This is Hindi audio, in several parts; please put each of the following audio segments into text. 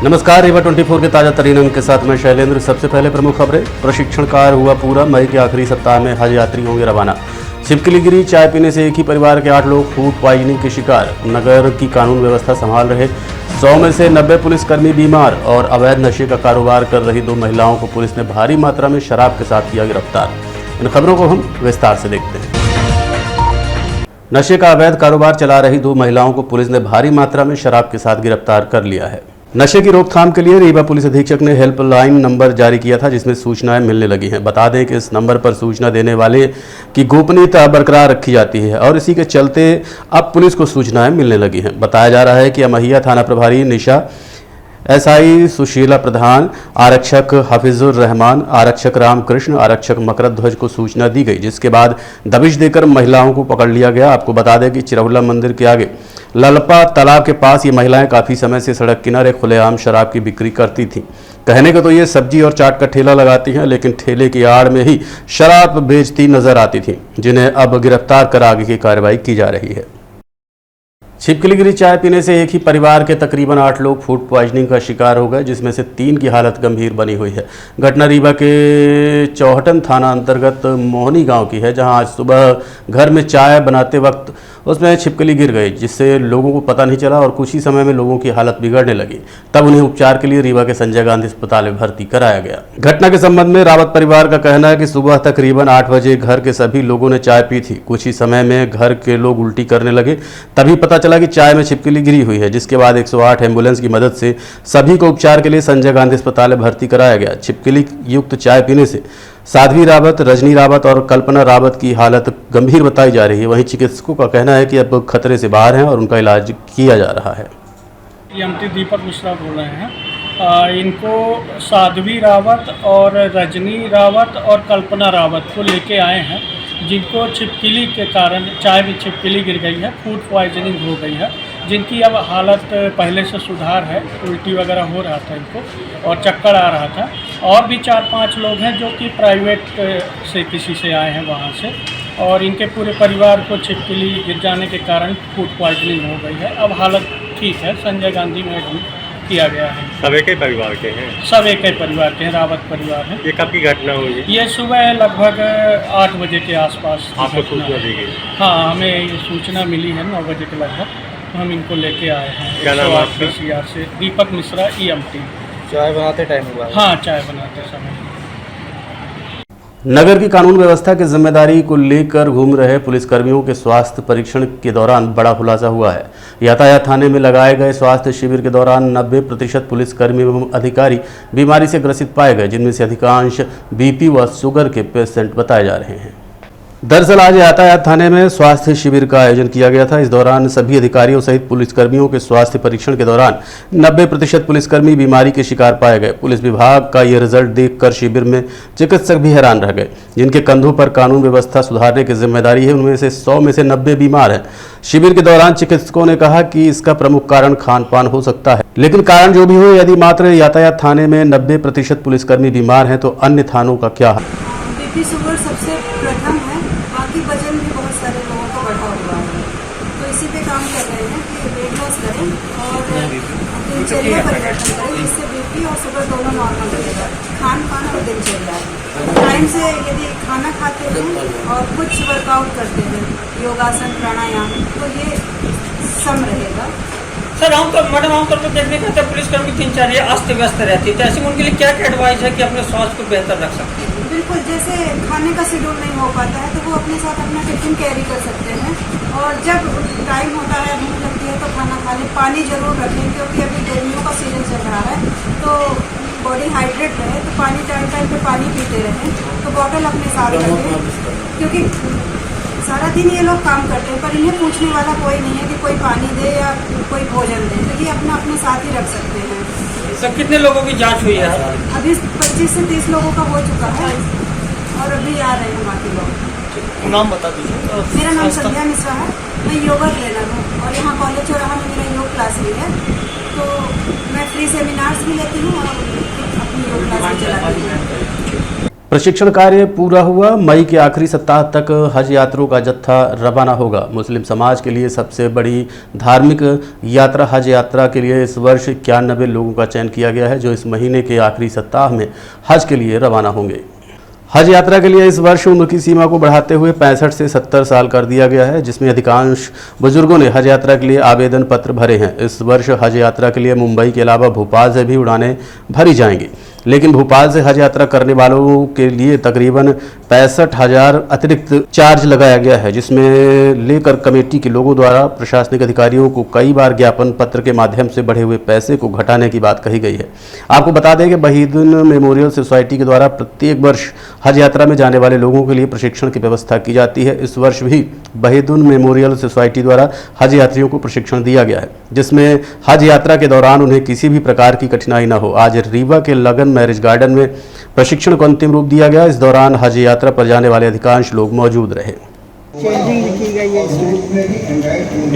नमस्कार, रीवा 24 के ताजा तरीन अंक के साथ मैं शैलेंद्र। सबसे पहले प्रमुख खबरें। प्रशिक्षण कार्य हुआ पूरा। मई के आखिरी सप्ताह में हज यात्री होंगे रवाना। छिपकली गिरी। चाय पीने से एक ही परिवार के 8 लोग फूड पॉइजनिंग के शिकार। नगर की कानून व्यवस्था संभाल रहे 100 में से 90 पुलिसकर्मी बीमार। और अवैध नशे का कारोबार कर रही 2 महिलाओं को पुलिस ने भारी मात्रा में शराब के साथ किया गिरफ्तार। इन खबरों को हम विस्तार से देखते हैं। नशे का अवैध कारोबार चला रही 2 महिलाओं को पुलिस ने भारी मात्रा में शराब के साथ गिरफ्तार कर लिया है। नशे की रोकथाम के लिए रीवा पुलिस अधीक्षक ने हेल्पलाइन नंबर जारी किया था, जिसमें सूचनाएं मिलने लगी हैं। बता दें कि इस नंबर पर सूचना देने वाले की गोपनीयता बरकरार रखी जाती है और इसी के चलते अब पुलिस को सूचनाएं मिलने लगी हैं। बताया जा रहा है कि अमहिया थाना प्रभारी निशा, एसआई सुशीला प्रधान, आरक्षक हफीजुर रहमान, आरक्षक रामकृष्ण, आरक्षक मकरद ध्वज को सूचना दी गई, जिसके बाद दबिश देकर महिलाओं को पकड़ लिया गया। आपको बता दें कि चिरहुला मंदिर के आगे ललपा तालाब के पास ये महिलाएं काफ़ी समय से सड़क किनारे खुलेआम शराब की बिक्री करती थीं। कहने को तो ये सब्जी और चाट का ठेला लगाती हैं, लेकिन ठेले की आड़ में ही शराब बेचती नजर आती थीं, जिन्हें अब गिरफ्तार कर आगे की कार्रवाई की जा रही है। छिपकली गिरी। चाय पीने से एक ही परिवार के तकरीबन 8 लोग फूड पॉइजनिंग का शिकार हो गए, जिसमें से 3 की हालत गंभीर बनी हुई है। घटना रीवा के चौहटन थाना अंतर्गत मोहनी गांव की है, जहां आज सुबह घर में चाय बनाते वक्त उसमें छिपकली गिर गई, जिससे लोगों को पता नहीं चला और कुछ ही समय में लोगों की हालत बिगड़ने लगी। तब उन्हें उपचार के लिए रीवा के संजय गांधी अस्पताल में भर्ती कराया गया। घटना के संबंध में रावत परिवार का कहना है कि सुबह तकरीबन 8 बजे घर के सभी लोगों ने चाय पी थी। कुछ ही समय में घर के लोग उल्टी करने लगे। तभी पता चला कि चाय में छिपकली गिरी हुई है, जिसके बाद 108 एम्बुलेंस की मदद से सभी को उपचार के लिए संजय गांधी अस्पताल में भर्ती कराया गया। छिपकली युक्त चाय पीने से साध्वी रावत, रजनी रावत और कल्पना रावत की हालत गंभीर बताई जा रही है। वहीं चिकित्सकों का कहना है कि अब खतरे से बाहर हैं और उनका इलाज किया जा रहा है। एमटी दीपक मिश्रा बोल रहे हैं। इनको साध्वी रावत और रजनी रावत और कल्पना रावत को लेके आए हैं, जिनको छिपकली के कारण चाय में छिपकली गिर गई है, फूड पॉइजनिंग हो गई है, जिनकी अब हालत पहले से सुधार है। उल्टी वगैरह हो रहा था इनको और चक्कर आ रहा था। और भी 4-5 लोग हैं जो कि प्राइवेट से किसी से आए हैं वहाँ से, और इनके पूरे परिवार को छिपकली गिर जाने के कारण फूड पॉइजनिंग हो गई है। अब हालत ठीक है, संजय गांधी में एडमिट किया गया है। सब एक ही परिवार के हैं? सब एक ही परिवार के हैं, रावत परिवार है। ये कब की घटना हुई? ये सुबह लगभग 8 बजे के आसपास आपको सूचना दी गई? हाँ, हमें ये सूचना मिली है 9 बजे के लगभग, तो हम इनको लेके आए हैं। क्या नाम है आपका? PCR से दीपक मिश्रा, EMT। चाय बनाते टाइम हुआ? हाँ, चाय बनाते समय। नगर की कानून व्यवस्था की जिम्मेदारी को लेकर घूम रहे पुलिसकर्मियों के स्वास्थ्य परीक्षण के दौरान बड़ा खुलासा हुआ है। यातायात थाने में लगाए गए स्वास्थ्य शिविर के दौरान 90% पुलिसकर्मी एवं अधिकारी बीमारी से ग्रसित पाए गए, जिनमें से अधिकांश BP व शुगर के पेशेंट बताए जा रहे हैं। दरअसल आज यातायात थाने में स्वास्थ्य शिविर का आयोजन किया गया था। इस दौरान सभी अधिकारियों सहित पुलिसकर्मियों के स्वास्थ्य परीक्षण के दौरान 90% पुलिसकर्मी बीमारी के शिकार पाए गए। पुलिस विभाग का ये रिजल्ट देखकर शिविर में चिकित्सक भी हैरान रह गए। जिनके कंधों पर कानून व्यवस्था सुधारने की जिम्मेदारी है, उनमें से 100 में से 90 बीमार हैं। शिविर के दौरान चिकित्सकों ने कहा कि इसका प्रमुख कारण खान पान हो सकता है, लेकिन कारण जो भी हो, यदि मात्र यातायात थाने में 90% पुलिसकर्मी बीमार हैं तो अन्य थानों का क्या है? BP शुगर सबसे प्रथम है, बाकी वजन भी बहुत सारे लोगों का बढ़ा हुआ है। तो इसी पे काम कर रहे हैं कि वेट लॉस करें और दिनचर्या परिवर्तन करें, जिससे BP और शुगर दोनों नॉर्मल रहेगा। खान पान और दिनचर्या टाइम से यदि खाना खाते हैं और कुछ वर्कआउट करते हैं, योगासन, प्राणायाम, तो ये सम रहेगा। सर, आमतौर पर देखने का पुलिसकर्मी दिनचर्या अस्त व्यस्त रहती है, तो ऐसे में उनके लिए क्या एडवाइस है कि अपने स्वास्थ्य को बेहतर रख सकते हैं? बिल्कुल, जैसे खाने का शेड्यूल नहीं हो पाता है तो वो अपने साथ अपना टिफिन कैरी कर सकते हैं, और जब टाइम होता है, भूख लगती है तो खाना खा लें। पानी जरूर रखें, क्योंकि अभी गर्मियों का सीजन चल रहा है, तो बॉडी हाइड्रेट रहे, तो पानी टाइम पे पानी पीते रहें। तो बॉटल अपने साथ रखें, क्योंकि सारा दिन ये लोग काम करते हैं, पर इन्हें पूछने वाला कोई नहीं है कि कोई पानी दे या कोई भोजन दे, तो ये अपने साथ ही रख सकते हैं। सर, कितने लोगों की जांच हुई है? अभी 25 से 30 लोगों का हो चुका है और अभी आ रहे हैं बाकी लोग। नाम बता दीजिए। मेरा नाम संध्या मिश्रा है, मैं योगा ट्रेनर हूँ और यहाँ कॉलेज चौराहा में मेरा योग क्लास भी है। तो मैं फ्री सेमिनार्स भी लेती हूँ और अपनी योग क्लास भी चलाती हूँ। प्रशिक्षण कार्य पूरा हुआ। मई के आखिरी सप्ताह तक हज यात्रियों का जत्था रवाना होगा। मुस्लिम समाज के लिए सबसे बड़ी धार्मिक यात्रा हज यात्रा के लिए इस वर्ष 91 लोगों का चयन किया गया है, जो इस महीने के आखिरी सप्ताह में हज के लिए रवाना होंगे। हज यात्रा के लिए इस वर्ष उम्र की सीमा को बढ़ाते हुए 65 से 70 साल कर दिया गया है, जिसमें अधिकांश बुजुर्गों ने हज यात्रा के लिए आवेदन पत्र भरे हैं। इस वर्ष हज यात्रा के लिए मुंबई के अलावा भोपाल से भी उड़ानें भरी जाएंगी, लेकिन भोपाल से हज यात्रा करने वालों के लिए तकरीबन 65,000 अतिरिक्त चार्ज लगाया गया है, जिसमें लेकर कमेटी के लोगों द्वारा प्रशासनिक अधिकारियों को कई बार ज्ञापन पत्र के माध्यम से बढ़े हुए पैसे को घटाने की बात कही गई है। आपको बता दें कि बहीदुन मेमोरियल सोसाइटी के द्वारा प्रत्येक वर्ष हज यात्रा में जाने वाले लोगों के लिए प्रशिक्षण की व्यवस्था की जाती है। इस वर्ष भी बहीदुन मेमोरियल सोसाइटी द्वारा हज यात्रियों को प्रशिक्षण दिया गया है, जिसमें हज यात्रा के दौरान उन्हें किसी भी प्रकार की कठिनाई न हो। आज रीवा के लगन मैरिज गार्डन में प्रशिक्षण को अंतिम रूप दिया गया। इस दौरान हज यात्रा पर जाने वाले अधिकांश लोग मौजूद रहे।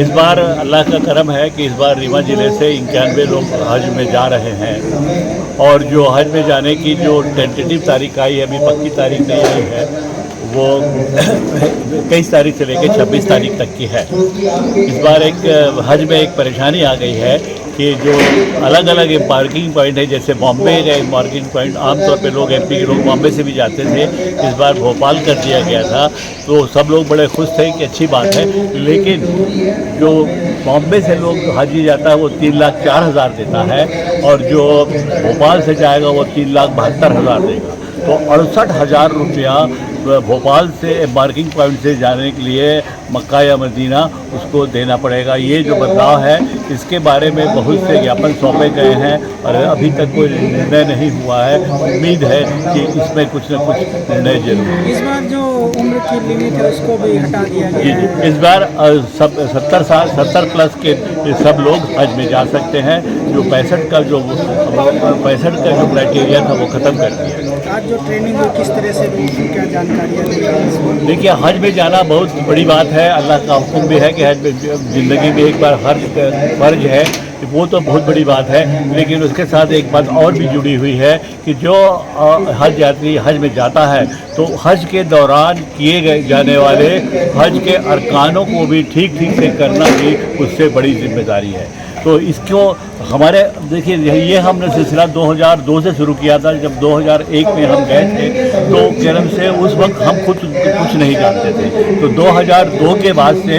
इस बार अल्लाह का करम है कि इस बार रीवा जिले से 91 लोग हज में जा रहे हैं, और जो हज में जाने की जो टेंटेटिव तारीख आई है, अभी पक्की तारीख नहीं आई है, वो 21 तारीख से लेकर 26 तारीख तक की है। इस बार एक हज में एक परेशानी आ गई है कि जो अलग अलग पार्किंग पॉइंट है, जैसे बॉम्बे का एक पार्किंग पॉइंट, आमतौर पे लोग एमपी के लोग बॉम्बे से भी जाते थे, इस बार भोपाल कर दिया गया था। तो सब लोग बड़े खुश थे कि अच्छी बात है, लेकिन जो बॉम्बे से लोग हाजी जाता है वो 3,04,000 देता है, और जो भोपाल से जाएगा वो 3,72,000 देगा। तो 68,000 रुपया भोपाल से पार्किंग पॉइंट से जाने के लिए मक्का या मदीना उसको देना पड़ेगा। ये जो बदलाव है, इसके बारे में बहुत से ज्ञापन सौंपे गए हैं और अभी तक कोई निर्णय नहीं हुआ है। उम्मीद है कि इसमें कुछ न कुछ निर्णय जरूर। इस बार जो उम्र की लिमिट है उसको भी हटा दिया गया है। इस बार 70 प्लस के सब लोग हज में जा सकते हैं। जो 65 का जो क्राइटेरिया था वो ख़त्म कर दिया। आज जो ट्रेनिंग हुई किस तरह से क्या जानकारियाँ दी? देखिए, हज में जाना बहुत बड़ी बात है। अल्लाह का हुक्म भी है कि हज में ज़िंदगी में एक बार फर्ज है, वो तो बहुत बड़ी बात है। लेकिन उसके साथ एक बात और भी जुड़ी हुई है कि जो हज यात्री हज में जाता है तो हज के दौरान किए जाने वाले हज के अरकानों को भी ठीक से करना भी उससे बड़ी जिम्मेदारी है। तो इसको हमारे देखिए, ये हमने सिलसिला 2002 से शुरू किया था। जब 2001 में हम गए थे तो केरम से उस वक्त हम खुद कुछ नहीं जानते थे। तो 2002 के बाद से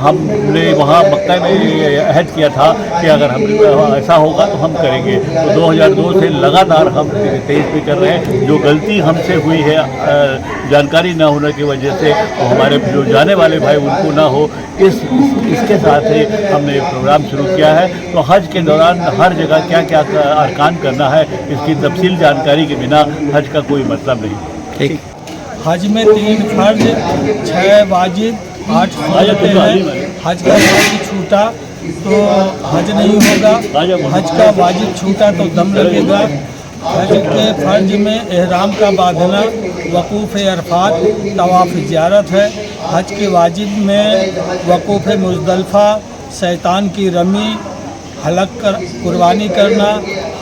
हमने वहाँ मक्का में अहद किया था कि अगर हम ऐसा होगा तो हम करेंगे। तो 2002 से लगातार हम 23 में कर रहे हैं। जो गलती हमसे हुई है जानकारी न होने की वजह से, तो हमारे जो जाने वाले भाई उनको ना हो, इसके साथ ही हमने प्रोग्राम शुरू किया है। तो हज के दौरान हर जगह क्या क्या अरकान करना है, इसकी तफसील जानकारी के बिना हज का कोई मतलब नहीं। ठीक। हज में 3 फर्ज, 6 वाजिब, 8 सुन्नतें हैं। हज का वाजिब छूटा तो हज नहीं होगा, हज का वाजिब छूटा तो दम लगेगा। हज के फर्ज में एहराम का बांधना, वकूफ़ अरफात, तवाफ़ ज़ियारत है। हज के वाजिब में वकूफ़ मुज़दलिफ़ा, शैतान की रमी, कुर्बानी करना,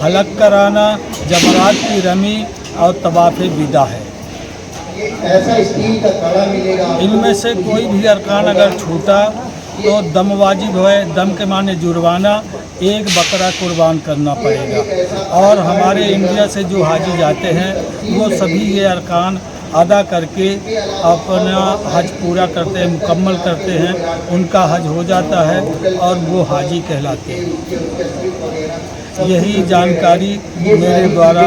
हलक कराना, जमरात की रमी और तवाफ़ विदा है। इनमें से कोई भी अरकान अगर छूटा तो दम वाजिब है। दम के माने जुर्माना, 1 बकरा कुर्बान करना पड़ेगा। और हमारे इंडिया से जो हाजी जाते हैं वो सभी ये अरकान अदा करके अपना हज पूरा करते हैं, मुकम्मल करते हैं, उनका हज हो जाता है और वो हाजी कहलाते हैं। यही जानकारी मेरे द्वारा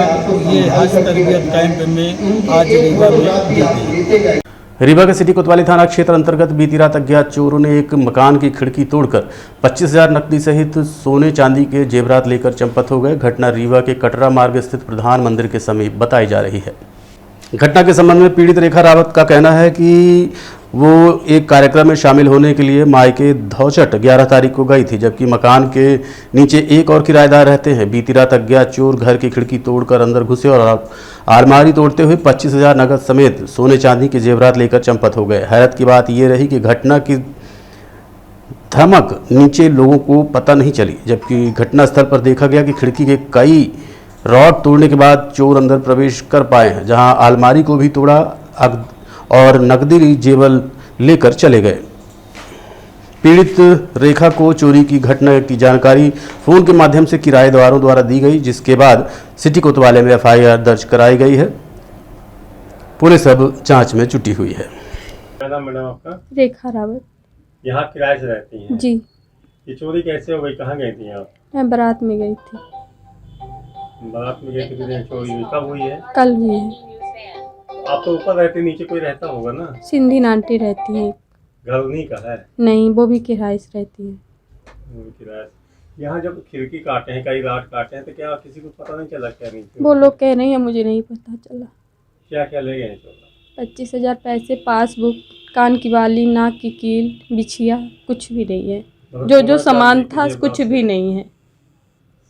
ये हज तरबियत कैंप में आज रीवा में दी गई। रीवा के सिटी कोतवाली थाना क्षेत्र अंतर्गत बीती रात अज्ञात चोरों ने एक मकान की खिड़की तोड़कर 25,000 नकदी सहित सोने चांदी के जेवरात लेकर चंपत हो गए। घटना रीवा के कटरा मार्ग स्थित प्रधान मंदिर के समीप बताई जा रही है। घटना के संबंध में पीड़ित रेखा रावत का कहना है कि वो एक कार्यक्रम में शामिल होने के लिए मायके धौचट 11 तारीख को गई थी, जबकि मकान के नीचे एक और किराएदार रहते हैं। बीती रात अज्ञात चोर घर की खिड़की तोड़कर अंदर घुसे और अलमारी तोड़ते हुए 25,000 नकद समेत सोने चांदी के जेवरात लेकर चंपत हो गए। हैरत की बात यह रही कि घटना की धमक नीचे लोगों को पता नहीं चली, जबकि घटनास्थल पर देखा गया कि खिड़की के कई रॉड तोड़ने के बाद चोर अंदर प्रवेश कर पाए हैं, जहां अलमारी को भी तोड़ा और नकदी जेवर लेकर चले गए। पीड़ित रेखा को चोरी की घटना की जानकारी फोन के माध्यम से किराएदारों द्वारा दी गई, जिसके बाद सिटी कोतवाली में एफआईआर दर्ज कराई गई है। पुलिस अब जांच में जुटी हुई है। क्या नाम मैडम आपका? रेखा रावत। यहाँ किराए से रहती हैं? जी। ये चोरी कैसे हो गई? कहाँ गई थी आप? मैं बारात में गई थी। बारात में गई थी, चोरी हुई? कब हुई है? कल हुई है। आप तो ऊपर रहते, नीचे कोई रहता होगा ना? सिंधी आंटी रहती है। घर उन्हीं का है? नहीं, वो भी किराए से रहती है। वो भी किराए से। यहाँ जब खिड़की काटे हैं, कई रात काटे हैं, तो क्या किसी को पता नहीं चला क्या? नहीं, वो लोग कह रही है, मुझे नहीं पता चला। क्या क्या ले गए चोर? 25,000 पैसे, पासबुक, कान की बाली, नाक की कील, बिछिया, कुछ भी नहीं है। जो सामान था कुछ भी नहीं है।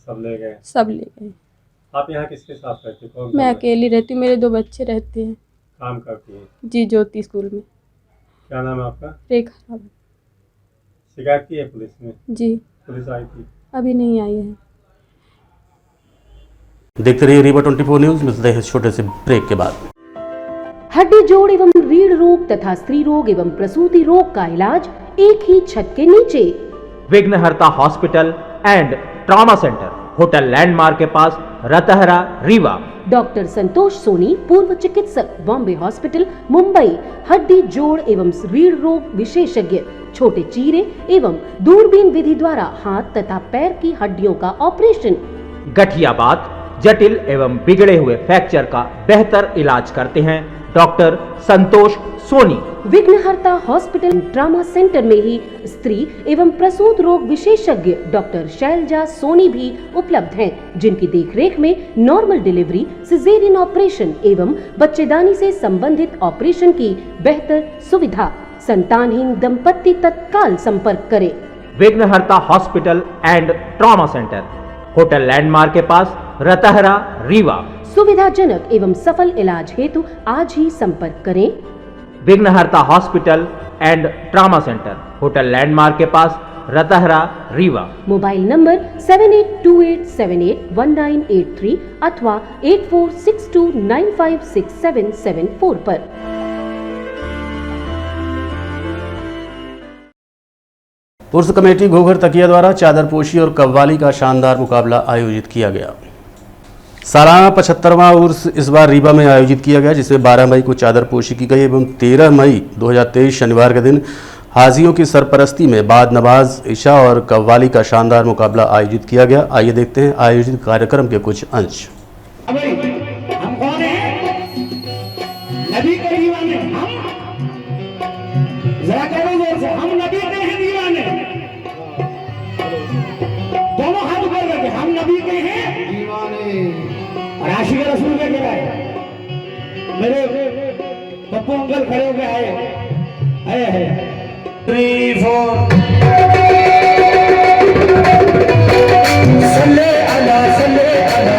सब ले गए? सब ले गए। आप यहाँ किसके साथ रहते हो? मैं अकेली रहती हूँ, मेरे 2 बच्चे रहते हैं। काम करती हैं? जी, ज्योति स्कूल में। क्या नाम है आपका? रेखा रावत। शिकायत की है पुलिस में? जी। पुलिस आई थी? अभी नहीं आई है। देखते रहिए रीवा 24 न्यूज। मिलते हैं छोटे से ब्रेक के बाद। हड्डी जोड़ एवं रीढ़ रोग तथा स्त्री रोग एवं प्रसूति रोग का इलाज एक ही छत के नीचे। विघ्नहर्ता hospital and trauma centre, hotel landmark के पास, रतहरा, रीवा। डॉक्टर संतोष सोनी, पूर्व चिकित्सक, बॉम्बे हॉस्पिटल, मुंबई। हड्डी जोड़ एवं रीढ़ रोग विशेषज्ञ, छोटे चीरे एवं दूरबीन विधि द्वारा हाथ तथा पैर की हड्डियों का ऑपरेशन। गठियाबात, जटिल एवं बिगड़े हुए फ्रैक्चर का बेहतर इलाज करते हैं डॉक्टर संतोष सोनी। विघ्नहर्ता हॉस्पिटल ट्रॉमा सेंटर में ही स्त्री एवं प्रसूत रोग विशेषज्ञ डॉक्टर शैलजा सोनी भी उपलब्ध हैं, जिनकी देखरेख में नॉर्मल डिलीवरी, सिजेरियन ऑपरेशन एवं बच्चेदानी से संबंधित ऑपरेशन की बेहतर सुविधा। संतानहीन दंपत्ति तत्काल संपर्क करें। विघ्नहर्ता hospital and trauma centre, hotel landmark के पास, रतहरा, रीवा। सुविधाजनक एवं सफल इलाज हेतु आज ही संपर्क करें। विघ्नहर्ता hospital and trauma centre, hotel landmark के पास, रतहरा, रीवा। मोबाइल नंबर 7828781983 अथवा 8462956774 पर। उर्स कमेटी घोघर तकिया द्वारा चादरपोशी और कव्वाली का शानदार मुकाबला आयोजित किया गया। सालाना 75वां उर्स इस बार रीवा में आयोजित किया गया, जिसमें 12 मई को चादरपोशी की गई एवं 13 मई 2023 शनिवार के दिन हाजियों की सरपरस्ती में बाद नमाज इशा और कव्वाली का शानदार मुकाबला आयोजित किया गया। आइए देखते हैं आयोजित कार्यक्रम के कुछ अंश। हम कौन हैं? नबी के दीवाने। हम जरा कहो जोर से, हम नबी के हैं दीवाने। दोनों हाथ ऊपर करके, हम नबी के हैं दीवाने और आशिक रसूल के गिरा है। मेरे पप्पू अंकल खड़े होके आए 3 4 सल्ले अला सल्ले अला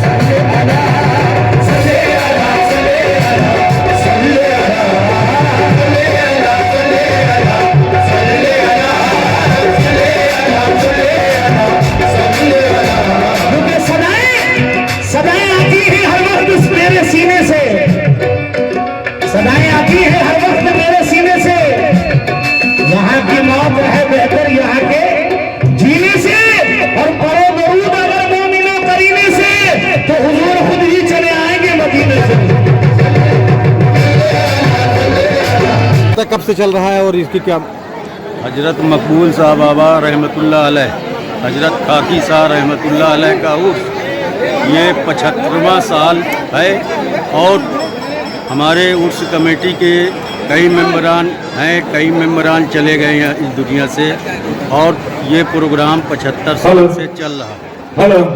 सल्ले अला सल्ले अला सल्ले अला सल्ले अला सल्ले अला सल्ले अला सल्ले अला सल्ले अला सल्ले अला। क्योंकि सदाएं आती हैं हर वक्त मेरे सीने से, सदाएं आती हैं हर वक्त मेरे सीने से। यहाँ की मौत है बेहतर यहाँ के जीने से, और पढ़ो दरूद अगर मोमिनो करीने से, तो हुजूर खुद ही चले आएंगे मदीने से। कब से चल रहा है और इसकी क्या? हजरत मकबूल साहब बाबा रहमतुल्लाह अलैह, हजरत खाकी साहब रहमतुल्लाह अलैह का उर्स ये 75वां साल है और हमारे उर्स कमेटी के कई मेंबरान हैं, कई मेंबरान चले गए हैं इस दुनिया से और ये प्रोग्राम 75 साल से चल रहा है।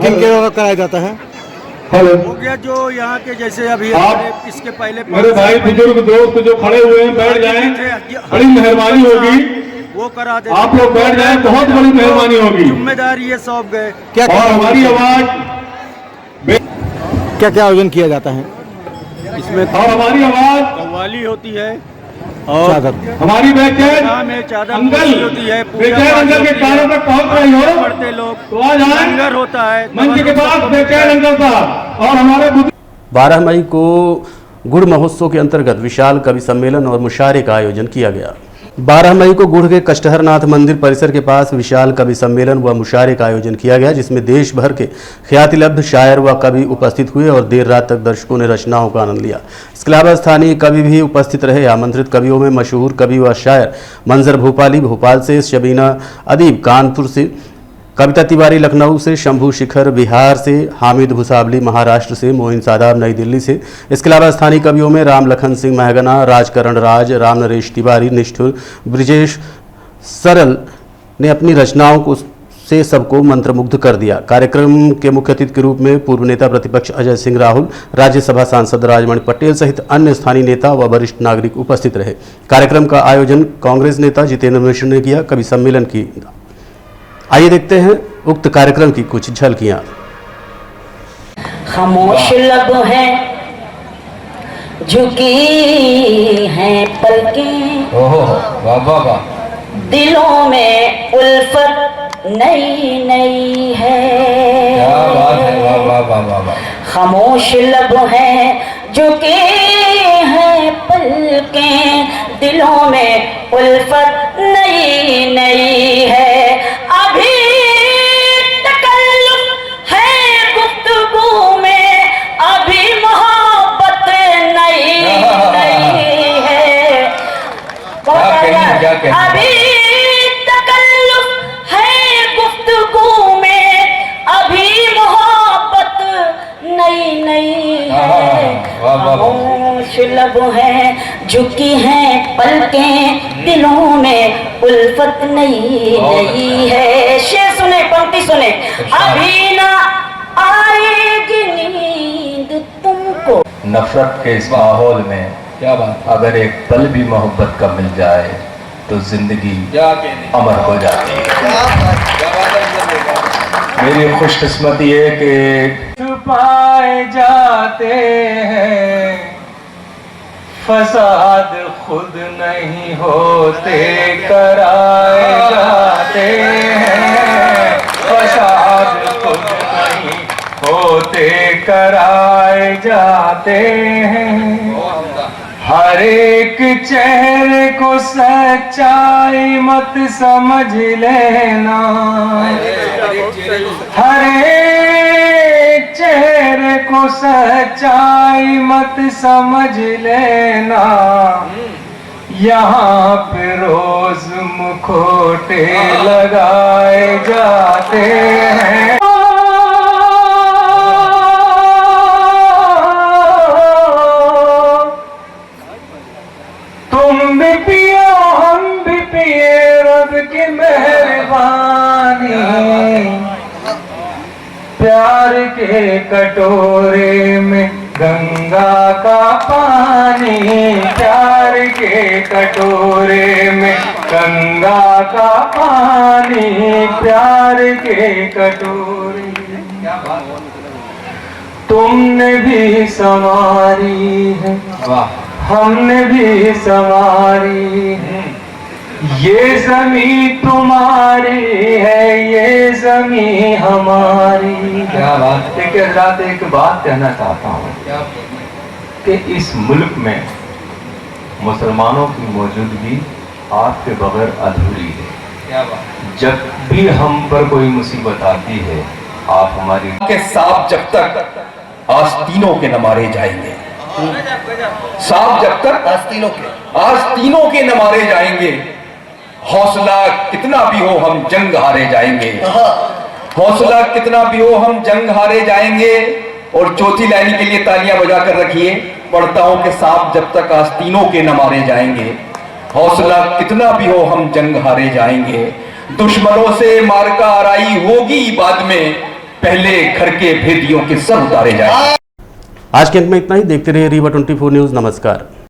किन के द्वारा कराया जाता है? हो गया जो यहाँ के जैसे अभी इसके पहले मेरे भाई बुजुर्ग दोस्त जो खड़े हुए हैं बैठ जाएं, बड़ी मेहरबानी होगी वो करा दे। आप लोग बैठ जाएं, बहुत बड़ी मेहरबानी होगी। जिम्मेदारी ये सौंप गए। क्या और हमारी आवाज क्या क्या आयोजन किया जाता है इसमें? और हमारी आवाज कव्वाली होती है, और हमारी बेचैन में चादर अंकल होती है, बेचैन अंकल के कानों तक पहुंच रही हो पढ़ते लोग, तो आज आए लंगर होता है मंच के पास बेचैन अंकल साहब और हमारे 12 मई को गुड़ महोत्सव के अंतर्गत विशाल कवि सम्मेलन और मुशायरे का आयोजन किया गया। 12 मई को गुड़ के कष्टहरनाथ मंदिर परिसर के पास विशाल कवि सम्मेलन व मुशायरे का आयोजन किया गया, जिसमें देश भर के ख्यातिलब्ध शायर व कवि उपस्थित हुए और देर रात तक दर्शकों ने रचनाओं का आनंद लिया। इसके अलावा स्थानीय कवि भी उपस्थित रहे। आमंत्रित कवियों में मशहूर कवि व शायर मंजर भोपाली भोपाल से, शबीना अदीब कानपुर से, कविता तिवारी लखनऊ से, शंभू शिखर बिहार से, हामिद भुसावली महाराष्ट्र से, मोइन सादाब नई दिल्ली से। इसके अलावा स्थानीय कवियों में राम लखन सिंह महगना, राजकरण राज, राम नरेश तिवारी, निष्ठुर, ब्रिजेश सरल ने अपनी रचनाओं को से सबको मंत्रमुग्ध कर दिया। कार्यक्रम के मुख्य अतिथि के रूप में पूर्व नेता प्रतिपक्ष अजय सिंह राहुल, राज्यसभा सांसद राजमणि पटेल सहित अन्य स्थानीय नेता व वरिष्ठ नागरिक उपस्थित रहे। कार्यक्रम का आयोजन कांग्रेस नेता जितेंद्र मिश्र ने किया। कवि सम्मेलन की आइए देखते हैं उक्त कार्यक्रम की कुछ झलकियां। खामोश लब है, झुकी हैं पलकें, वाह वाह वाह, दिलों में उल्फत नई नई है। क्या बात है, वाह वाह वाह वाह वाह। खामोश लब है, झुकी हैं पलकें, दिलों में उल्फत नई नई है। अभी तकल्लुफ है गुफ्तगू में, अभी मोहब्बत नई नई है। अभी तकल्लुफ है गुफ्तगू में, अभी मोहब्बत नई नई है। खामोश लब है, झुकी हैं पलकें, दिलों में उल्फत नई नई है। शेर सुने, पंक्ति सुने। अभी ना आएगी नींद तुमको। नफरत के इस माहौल में क्या बात, अगर एक पल भी मोहब्बत का मिल जाए तो जिंदगी अमर हो जाती है। मेरी खुशकिस्मती है कि छुपाए जाते हैं, फसाद खुद नहीं होते कराए जाते हैं, फसाद खुद नहीं होते कराए जाते हैं। हर एक चेहरे को सच्चाई मत समझ लेना, हर एक चेहरे को सच्चाई मत समझ लेना। यहाँ पे रोज मुखौटे लगाए जाते हैं। तुम भी पियो हम भी पिए, रब की मेहरबानी। प्यार के कटोरे में गंगा का पानी, प्यार के कटोरे में गंगा का पानी, प्यार के कटोरे। तुमने भी संवारी है, हमने भी संवारी है। ये जमी तुम्हारी है, ये जमी हमारी। क्या बात। लेकिन रात एक बात कहना चाहता हूँ कि इस मुल्क में मुसलमानों की मौजूदगी आपके बगैर अधूरी है। क्या बात। जब भी हम पर कोई मुसीबत आती है, आप हमारी के सांप जब तक आस्तीनों के न मारे जाएंगे, सांप जब तक आस्तीनों के न मारे जाएंगे। हौसला कितना भी हो हम जंग हारे जाएंगे, हौसला कितना भी हो हम जंग हारे जाएंगे। और चौथी लाइन के लिए तालियां बजा कर रखिए। पढ़ता हूं कि सांप जब तक आस्तीनों के न मारे जाएंगे, हौसला कितना भी हो हम जंग हारे जाएंगे। दुश्मनों से मार्का आराई होगी बाद में, पहले घर के भेदियों के सब उतारे जाएंगे। आज के अंत में इतना ही। देखते रहिए रीवा 24 न्यूज़। नमस्कार।